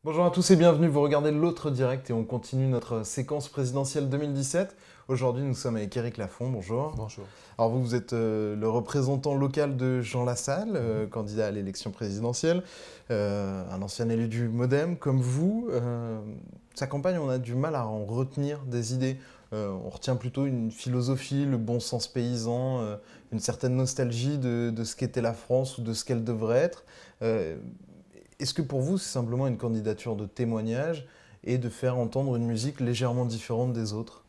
Bonjour à tous et bienvenue, vous regardez l'autre direct et on continue notre séquence présidentielle 2017. Aujourd'hui nous sommes avec Éric Lafont, bonjour. Bonjour. Alors vous êtes le représentant local de Jean Lassalle, candidat à l'élection présidentielle, un ancien élu du MoDem comme vous. Sa campagne, on a du mal à en retenir des idées. On retient plutôt une philosophie, le bon sens paysan, une certaine nostalgie de ce qu'était la France ou de ce qu'elle devrait être. Est-ce que pour vous, c'est simplement une candidature de témoignage et de faire entendre une musique légèrement différente des autres?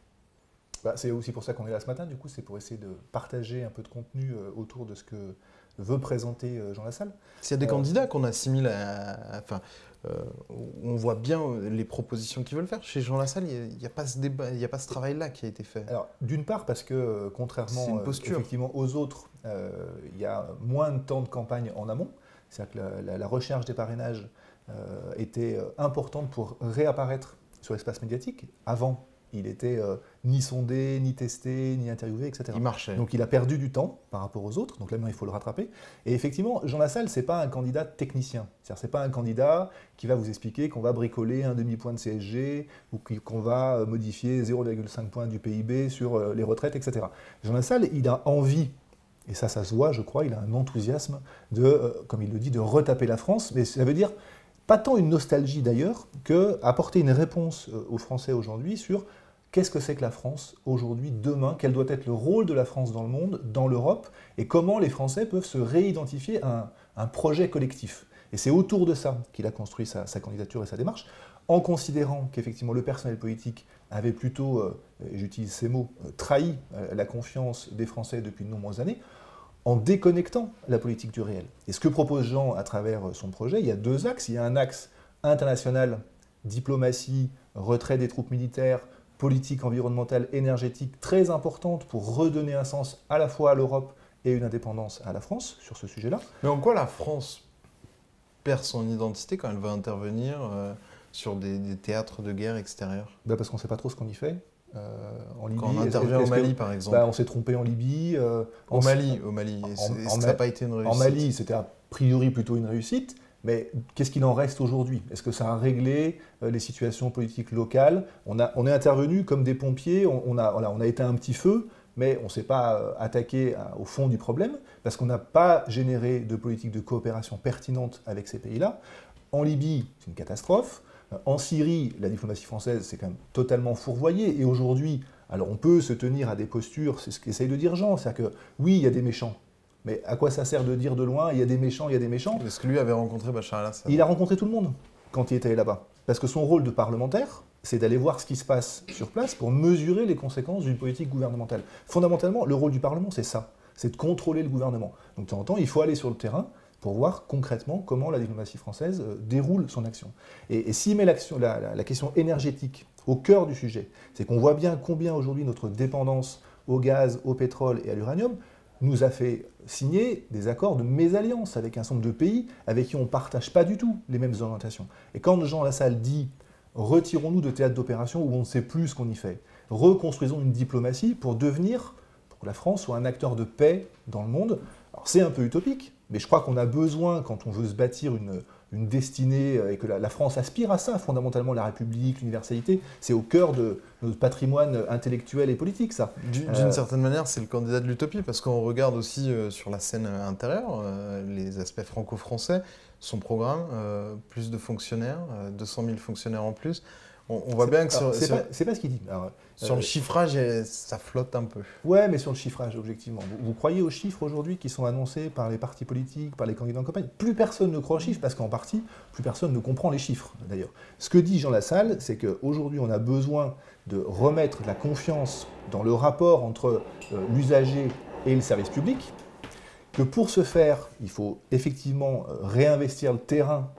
C'est aussi pour ça qu'on est là ce matin, du coup, c'est pour essayer de partager un peu de contenu autour de ce que veut présenter Jean Lassalle. S'il y a des candidats qu'on assimile enfin, on voit bien les propositions qu'ils veulent faire. Chez Jean Lassalle, il n'y a pas ce débat, il n'y a pas ce travail-là qui a été fait. Alors, d'une part, parce que C'est contrairement une posture. effectivement aux autres, il y a moins de temps de campagne en amont. C'est-à-dire que la recherche des parrainages était importante pour réapparaître sur l'espace médiatique. Avant, il était ni sondé, ni testé, ni interviewé, etc. Il marchait. Donc il a perdu du temps par rapport aux autres, donc là maintenant il faut le rattraper. Et effectivement, Jean Lassalle, ce n'est pas un candidat technicien. C'est-à-dire ce n'est pas un candidat qui va vous expliquer qu'on va bricoler un demi-point de CSG ou qu'on va modifier 0,5 points du PIB sur les retraites, etc. Jean Lassalle, il a envie, et ça se voit, je crois, il a un enthousiasme de, comme il le dit, de retaper la France, mais ça veut dire pas tant une nostalgie d'ailleurs, qu'apporter une réponse aux Français aujourd'hui sur qu'est-ce que c'est que la France aujourd'hui, demain, quel doit être le rôle de la France dans le monde, dans l'Europe, et comment les Français peuvent se réidentifier à un projet collectif. Et c'est autour de ça qu'il a construit sa candidature et sa démarche, en considérant qu'effectivement le personnel politique avait plutôt, et j'utilise ces mots, trahi la confiance des Français depuis de nombreuses années, en déconnectant la politique du réel. Et ce que propose Jean à travers son projet, il y a deux axes. Il y a un axe international, diplomatie, retrait des troupes militaires, politique environnementale, énergétique, très importante pour redonner un sens à la fois à l'Europe et une indépendance à la France sur ce sujet-là. Mais en quoi la France perd son identité quand elle veut intervenir sur des théâtres de guerre extérieurs? Parce qu'on ne sait pas trop ce qu'on y fait. En Libye, quand on intervient au Mali, par exemple. On s'est trompé en Libye. Au Mali. Ça n'a pas été une réussite. En Mali, c'était a priori plutôt une réussite. Mais qu'est-ce qu'il en reste aujourd'hui? Est-ce que ça a réglé les situations politiques locales? On est intervenu comme des pompiers, on a éteint un petit feu, mais on ne s'est pas attaqué au fond du problème, parce qu'on n'a pas généré de politique de coopération pertinente avec ces pays-là. En Libye, c'est une catastrophe. En Syrie, la diplomatie française s'est quand même totalement fourvoyée. Et aujourd'hui, alors on peut se tenir à des postures, c'est ce qu'essaye de dire Jean, c'est-à-dire que oui, il y a des méchants. Mais à quoi ça sert de dire de loin, il y a des méchants, il y a des méchants? Est-ce que lui avait rencontré Bachar el-Assad? Il a rencontré tout le monde quand il était là-bas. Parce que son rôle de parlementaire, c'est d'aller voir ce qui se passe sur place pour mesurer les conséquences d'une politique gouvernementale. Fondamentalement, le rôle du Parlement, c'est ça. C'est de contrôler le gouvernement. Donc de temps en temps, il faut aller sur le terrain pour voir concrètement comment la diplomatie française déroule son action. Et s'il met la question énergétique au cœur du sujet, c'est qu'on voit bien combien aujourd'hui notre dépendance au gaz, au pétrole et à l'uranium nous a fait signer des accords de mésalliance avec un certain nombre de pays avec qui on ne partage pas du tout les mêmes orientations. Et quand Jean Lassalle dit « retirons-nous de théâtre d'opération où on ne sait plus ce qu'on y fait, reconstruisons une diplomatie pour que la France soit un acteur de paix dans le monde », alors c'est un peu utopique, mais je crois qu'on a besoin, quand on veut se bâtir une destinée, et que la France aspire à ça, fondamentalement la République, l'universalité, c'est au cœur de notre patrimoine intellectuel et politique, ça. D'une certaine manière, c'est le candidat de l'utopie, parce qu'on regarde aussi sur la scène intérieure, les aspects franco-français, son programme, plus de fonctionnaires, 200 000 fonctionnaires en plus. On voit bien que c'est pas ce qu'il dit. Sur le chiffrage, ça flotte un peu. Ouais, mais sur le chiffrage, objectivement. Vous croyez aux chiffres aujourd'hui qui sont annoncés par les partis politiques, par les candidats en campagne? Plus personne ne croit aux chiffres, parce qu'en partie, plus personne ne comprend les chiffres, d'ailleurs. Ce que dit Jean Lassalle, c'est qu'aujourd'hui, on a besoin de remettre la confiance dans le rapport entre l'usager et le service public, que pour ce faire, il faut effectivement réinvestir le terrain,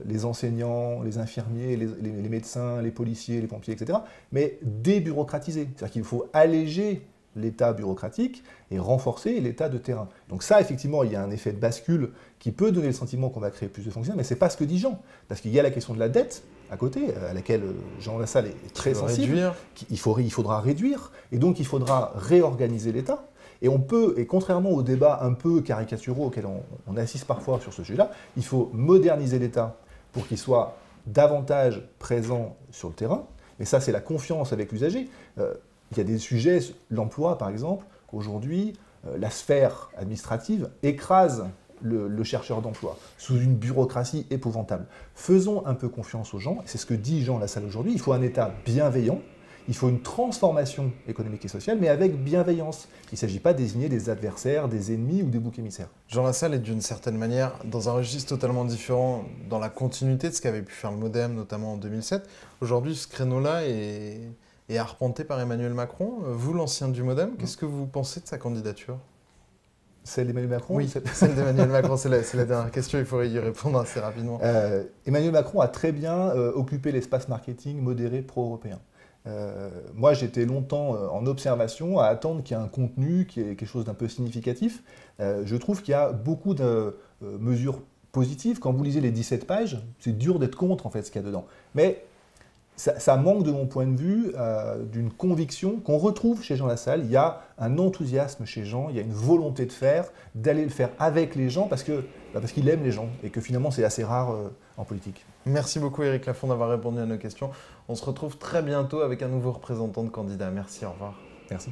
les enseignants, les infirmiers, les médecins, les policiers, les pompiers, etc., mais débureaucratiser. C'est-à-dire qu'il faut alléger l'État bureaucratique et renforcer l'État de terrain. Donc ça, effectivement, il y a un effet de bascule qui peut donner le sentiment qu'on va créer plus de fonctionnaires, mais ce n'est pas ce que dit Jean. Parce qu'il y a la question de la dette à côté, à laquelle Jean Lassalle est très sensible. Il faudra réduire, et donc il faudra réorganiser l'État. Et contrairement aux débats un peu caricaturaux auxquels on assiste parfois sur ce sujet-là, il faut moderniser l'État pour qu'il soit davantage présent sur le terrain. Mais ça, c'est la confiance avec l'usager. Il y a des sujets, l'emploi par exemple, aujourd'hui, la sphère administrative écrase le chercheur d'emploi sous une bureaucratie épouvantable. Faisons un peu confiance aux gens, c'est ce que dit Jean Lassalle aujourd'hui, il faut un État bienveillant, il faut une transformation économique et sociale, mais avec bienveillance. Il ne s'agit pas de désigner des adversaires, des ennemis ou des boucs émissaires. Jean Lassalle est d'une certaine manière dans un registre totalement différent, dans la continuité de ce qu'avait pu faire le MoDem, notamment en 2007. Aujourd'hui, ce créneau-là est arpenté par Emmanuel Macron. Vous, l'ancien du MoDem, qu'est-ce que vous pensez de sa candidature ? Celle d'Emmanuel Macron? Oui, celle d'Emmanuel Macron, c'est la dernière question, il faudrait y répondre assez rapidement. Emmanuel Macron a très bien occupé l'espace marketing modéré pro-européen. Moi, j'étais longtemps en observation, à attendre qu'il y ait un contenu, qui est quelque chose d'un peu significatif. Je trouve qu'il y a beaucoup de mesures positives. Quand vous lisez les 17 pages, c'est dur d'être contre en fait ce qu'il y a dedans. Mais ça manque de mon point de vue d'une conviction qu'on retrouve chez Jean Lassalle. Il y a un enthousiasme chez Jean, il y a une volonté de faire, d'aller le faire avec les gens parce qu'il aime les gens et que finalement c'est assez rare en politique. Merci beaucoup Éric Lafond d'avoir répondu à nos questions. On se retrouve très bientôt avec un nouveau représentant de candidat. Merci, au revoir. Merci.